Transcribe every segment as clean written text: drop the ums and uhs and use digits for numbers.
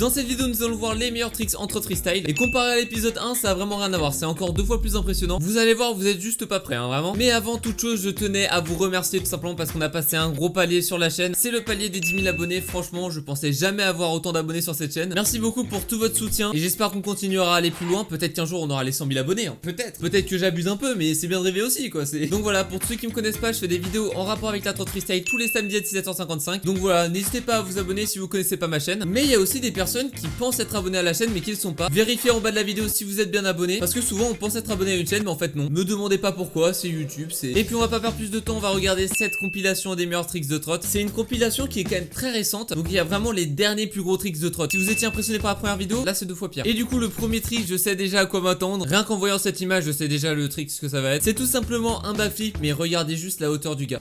Dans cette vidéo nous allons voir les meilleurs tricks entre freestyle. Et comparé à l'épisode 1 ça a vraiment rien à voir, c'est encore 2 fois plus impressionnant. Vous allez voir, vous êtes juste pas prêts vraiment. Mais avant toute chose je tenais à vous remercier tout simplement parce qu'on a passé un gros palier sur la chaîne. C'est le palier des 10 000 abonnés. Franchement je pensais jamais avoir autant d'abonnés sur cette chaîne. Merci beaucoup pour tout votre soutien. Et j'espère qu'on continuera à aller plus loin. Peut-être qu'un jour on aura les 100 000 abonnés hein. Peut-être que j'abuse un peu, mais c'est bien de rêver aussi quoi. Donc voilà, pour tous ceux qui me connaissent pas, je fais des vidéos en rapport avec la trotte freestyle tous les samedis à 17h55. Donc voilà, n'hésitez pas à vous abonner si vous connaissez pas ma chaîne. Mais il y a aussi des personnes qui pensent être abonnées à la chaîne mais qui ne sont pas. Vérifiez en bas de la vidéo si vous êtes bien abonné, parce que souvent on pense être abonné à une chaîne mais en fait non. Me demandez pas pourquoi, c'est YouTube, c'est... Et puis on va pas perdre plus de temps, on va regarder cette compilation des meilleurs tricks de trotte. C'est une compilation qui est quand même très récente, donc il y a vraiment les derniers plus gros tricks de trotte. Si vous étiez impressionné par la première vidéo, là c'est 2 fois pire. Et du coup le premier trick, je sais déjà à quoi m'attendre. Rien qu'en voyant cette image, je sais déjà le trick ce que ça va être. C'est tout simplement un backflip, mais regardez juste la hauteur du gars.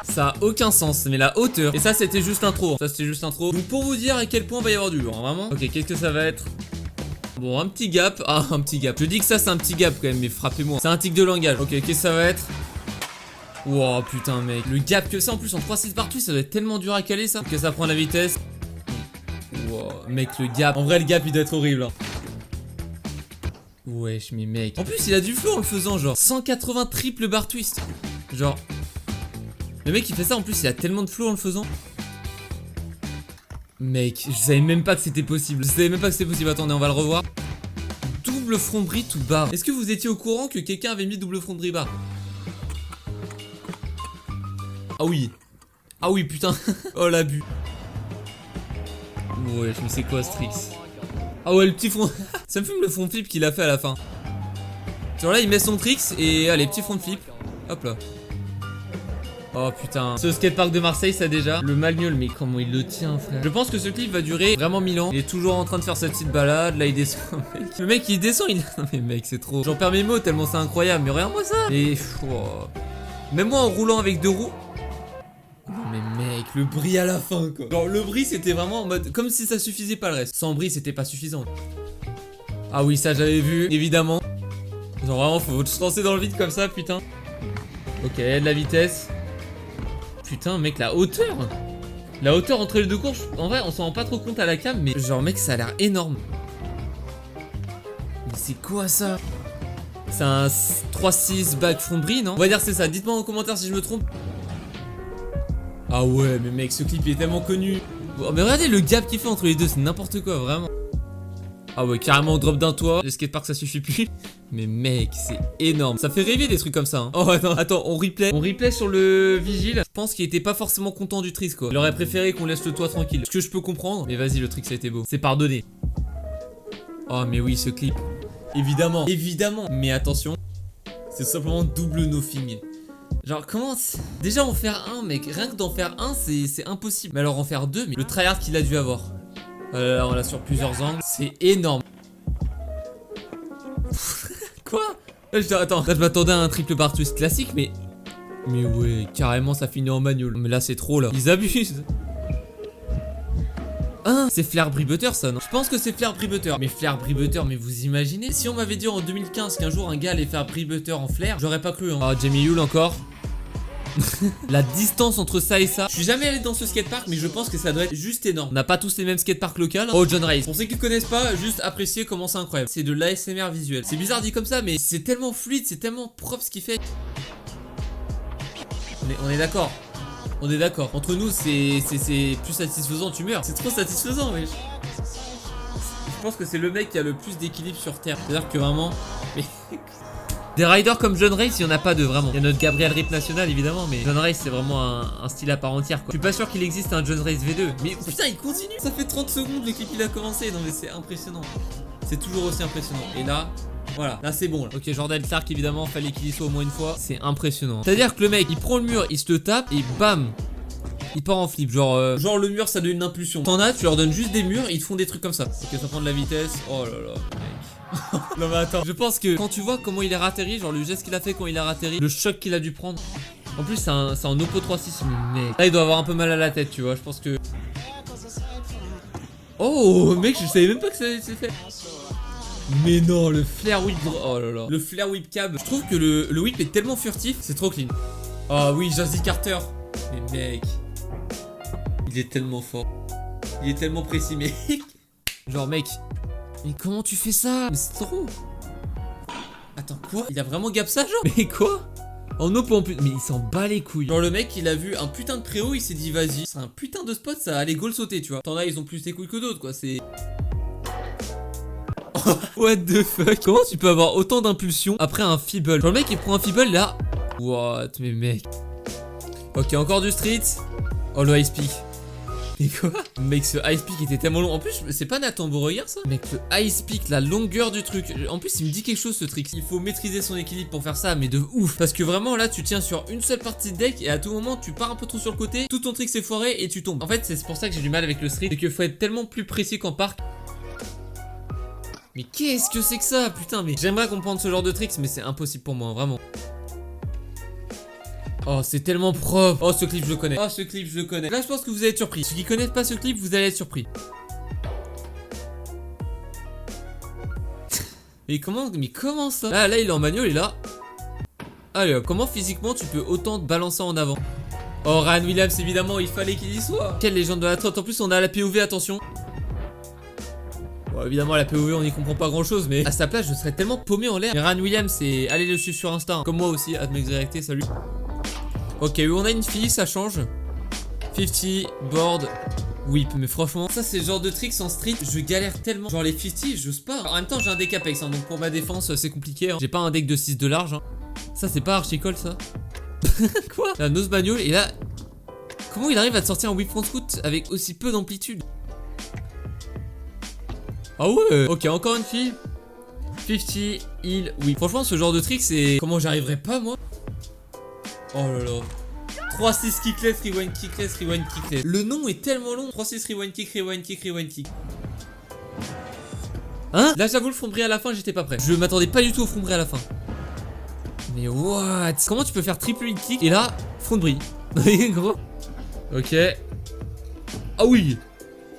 Ça a aucun sens, mais la hauteur. Et ça c'était juste intro. Donc pour vous dire à quel point il va y avoir du lourd, hein, vraiment. Ok, qu'est-ce que ça va être? Bon, un petit gap. Ah, un petit gap. Je dis que ça c'est un petit gap quand même, mais frappez-moi. C'est un tic de langage. Ok, qu'est-ce que ça va être? Wow, putain mec. Le gap que ça en plus en 3-6 partout, ça doit être tellement dur à caler ça. Ok, ça prend la vitesse. Wow, mec, le gap. En vrai, le gap il doit être horrible. Hein. Wesh, mais mec. En plus, il a du flow en le faisant, genre 180 triple bar twist. Genre. Le mec il fait ça en plus, il a tellement de flow en le faisant. Mec, je savais même pas que c'était possible. Attendez, on va le revoir. Double front bris to bar. Est-ce que vous étiez au courant que quelqu'un avait mis double front bris bar? Ah oui. Ah oui, putain. Oh l'abus. Ouais, mais c'est quoi ce tricks? Ah ouais, le petit front. Ça me fume le front flip qu'il a fait à la fin. Genre là, il met son tricks et allez, petit front flip. Hop là. Oh putain, ce skatepark de Marseille ça déjà. Le Magnol, mais comment il le tient frère. Je pense que ce clip va durer vraiment 1000 ans. Il est toujours en train de faire cette petite balade. Là il descend mec. Le mec il descend il... Non mais mec c'est trop. J'en perds mes mots tellement c'est incroyable. Mais regarde moi ça. Et oh. Même moi en roulant avec 2 roues. Non mais mec, le bris à la fin quoi. Genre le bris c'était vraiment en mode comme si ça suffisait pas le reste. Sans bris c'était pas suffisant. Ah oui ça j'avais vu évidemment. Genre vraiment faut se lancer dans le vide comme ça putain. Ok, de la vitesse. Putain mec, la hauteur entre les deux courses, en vrai on s'en rend pas trop compte à la cam, mais genre mec ça a l'air énorme. Mais c'est quoi ça? C'est un 3-6 back front bris non? On va dire c'est ça, dites-moi en commentaire si je me trompe. Ah ouais mais mec ce clip il est tellement connu. Oh, mais regardez le gap qu'il fait entre les deux, c'est n'importe quoi vraiment. Ah ouais carrément on drop d'un toit. Le skatepark ça suffit plus. Mais mec c'est énorme. Ça fait rêver des trucs comme ça hein. Oh attends on replay sur le vigile. Je pense qu'il était pas forcément content du trick quoi. Il aurait préféré qu'on laisse le toit tranquille. Ce que je peux comprendre. Mais vas-y le trick ça a été beau. C'est pardonné. Oh mais oui ce clip. Évidemment. Mais attention. C'est simplement double nothing. Genre comment déjà en faire un mec. Rien que d'en faire un c'est impossible. Mais alors en faire 2 mais le tryhard qu'il a dû avoir. On l'a sur plusieurs angles. C'est énorme. Quoi? Attends, là je m'attendais à un triple bar twist classique mais... Mais ouais, carrément ça finit en manual. Mais là c'est trop là. Ils abusent. Ah, c'est Flair Brie-Butter ça non? Je pense que c'est Flair Brie-Butter. Mais Flair Brie-Butter, mais vous imaginez? Si on m'avait dit en 2015 qu'un jour un gars allait faire Brie-Butter en Flair, j'aurais pas cru hein. Ah, Jamie Yule encore. La distance entre ça et ça. Je suis jamais allé dans ce skatepark mais je pense que ça doit être juste énorme. On n'a pas tous les mêmes skateparks locaux hein. Oh John Race. Pour ceux qui connaissent pas, juste appréciez comment c'est incroyable. C'est de l'ASMR visuel. C'est bizarre dit comme ça mais c'est tellement fluide, c'est tellement propre ce qu'il fait. On est d'accord. On est d'accord. Entre nous c'est plus satisfaisant, tu meurs. C'est trop satisfaisant wesh. Je pense que c'est le mec qui a le plus d'équilibre sur terre. C'est-à-dire que vraiment... Mais... Des riders comme John Race, il n'y en a pas de vraiment. Il y a notre Gabriel Rip national évidemment, mais John Race c'est vraiment un style à part entière quoi. Je suis pas sûr qu'il existe un John Race V2. Mais putain il continue. Ça fait 30 secondes le clip il a commencé. Non mais c'est impressionnant. C'est toujours aussi impressionnant. Et là, voilà, là c'est bon là. Ok Jordan Clark évidemment, fallait qu'il y soit au moins une fois. C'est impressionnant. C'est-à-dire que le mec il prend le mur, il se le tape et bam, il part en flip. Genre le mur ça donne une impulsion. T'en as, tu leur donnes juste des murs, ils te font des trucs comme ça. Ok ça prend de la vitesse. Oh là là mec. Non mais attends, je pense que quand tu vois comment il est ratterri, genre le geste qu'il a fait quand il a ratterri, le choc qu'il a dû prendre. En plus c'est en Oppo 3.6 mais mec. Là il doit avoir un peu mal à la tête tu vois, je pense que... Oh mec je savais même pas que ça s'est fait. Mais non le flare whip. Oh là là. Le flare whip cab. Je trouve que le whip est tellement furtif, c'est trop clean. Oh oui Jazzy Carter. Mais mec. Il est tellement fort. Il est tellement précis, mais... Genre, mec... Mais comment tu fais ça? Mais c'est trop... Attends, quoi? Il a vraiment gap ça, genre? Mais quoi? En eau pour en plus... Mais il s'en bat les couilles. Genre, le mec, il a vu un putain de préau, il s'est dit, vas-y, c'est un putain de spot, ça allait goal sauter, tu vois. T'en as, ils ont plus les couilles que d'autres, quoi, c'est... What the fuck? Comment tu peux avoir autant d'impulsion après un feeble? Genre, le mec, il prend un feeble, là... What? Mais mec... Ok, encore du street. Oh, le ice peak. Mais quoi? Mec, ce ice peak était tellement long. En plus, c'est pas Nathan Beauregard ça? Mec, le ice peak, la longueur du truc. En plus, il me dit quelque chose ce trick. Il faut maîtriser son équilibre pour faire ça, mais de ouf. Parce que vraiment, là, tu tiens sur une seule partie de deck et à tout moment, tu pars un peu trop sur le côté. Tout ton trick s'est foiré et tu tombes. En fait, c'est pour ça que j'ai du mal avec le street. C'est qu'il faut être tellement plus précis qu'en parc. Mais qu'est-ce que c'est que ça? Putain, mais j'aimerais comprendre ce genre de tricks, mais c'est impossible pour moi, vraiment. Oh, c'est tellement propre. Oh, ce clip, je le connais. Oh, ce clip, je le connais. Là, je pense que vous allez être surpris. Ceux qui connaissent pas ce clip, vous allez être surpris. Mais comment ça? Là, il est en manuel et là. Allez, comment physiquement tu peux autant te balancer en avant? Oh, Ryan Williams, évidemment, il fallait qu'il y soit. Quelle légende de la trotte. En plus, on a la POV, attention. Bon, évidemment, la POV, on n'y comprend pas grand chose, mais à sa place, je serais tellement paumé en l'air. Mais Ryan Williams, c'est allez le suivre sur Insta. Hein. Comme moi aussi, @mexdirecté, salut. Ok, on a une fille, ça change. 50, board, whip. Mais franchement, ça c'est le genre de tricks en street, je galère tellement. Genre les 50, j'ose pas. En même temps, j'ai un deck Apex, hein, donc pour ma défense, c'est compliqué. Hein. J'ai pas un deck de 6 de large. Hein. Ça, c'est pas archi-call, ça. Quoi? La nose manual, et là... Comment il arrive à te sortir un whip front scoot avec aussi peu d'amplitude? Ah ouais. Ok, encore une fille. 50, heal, whip. Franchement, ce genre de trick, c'est... Comment j'arriverais pas, moi? Oh là là. 3-6 kickless, rewind kickless, rewind kickless. Le nom est tellement long. 3-6 rewind kick, rewind kick, rewind kick. Hein? Là j'avoue le front bris à la fin j'étais pas prêt. Je m'attendais pas du tout au front bris à la fin. Mais what? Comment tu peux faire triple hit kick et là front bris? Gros. Ok. Ah oui.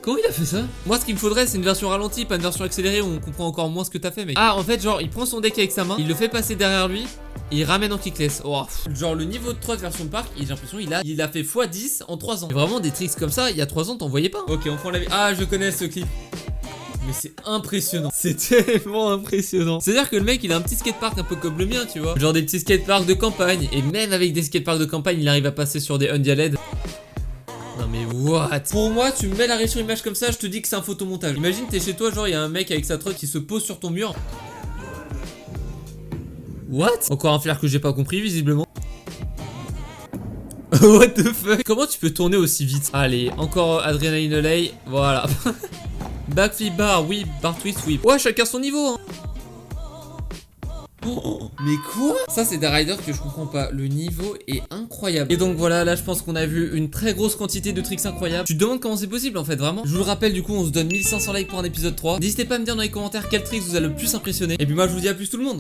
Comment il a fait ça? Moi ce qu'il me faudrait c'est une version ralentie, pas une version accélérée où on comprend encore moins ce que t'as fait mec. Ah en fait genre il prend son deck avec sa main, il le fait passer derrière lui. Et il ramène en kickless. Oh, genre le niveau de 3 de version parc, j'ai l'impression il a fait x10 en 3 ans. Et vraiment des tricks comme ça, il y a 3 ans t'en voyais pas. Ok, on prend la vie. Ah, je connais ce clip. Mais c'est impressionnant. C'est tellement impressionnant. C'est-à-dire que le mec il a un petit skatepark un peu comme le mien, tu vois. Genre des petits skateparks de campagne. Et même avec des skateparks de campagne, il arrive à passer sur des Undialed. Non mais what? Pour moi, tu me mets la régie sur image comme ça, je te dis que c'est un photomontage. Imagine t'es chez toi, genre il y a un mec avec sa trotte qui se pose sur ton mur. What? Encore un flair que j'ai pas compris visiblement. What the fuck? Comment tu peux tourner aussi vite? Allez, encore Adrenaline Lay. Voilà. Backflip bar, whip, bar twist, whip. Ouais, chacun son niveau hein. Oh, mais quoi? Ça c'est des riders que je comprends pas. Le niveau est incroyable. Et donc voilà, là je pense qu'on a vu une très grosse quantité de tricks incroyables. Tu te demandes comment c'est possible en fait, vraiment. Je vous le rappelle, du coup on se donne 1500 likes pour un épisode 3. N'hésitez pas à me dire dans les commentaires quel trick vous a le plus impressionné. Et puis moi je vous dis à plus tout le monde.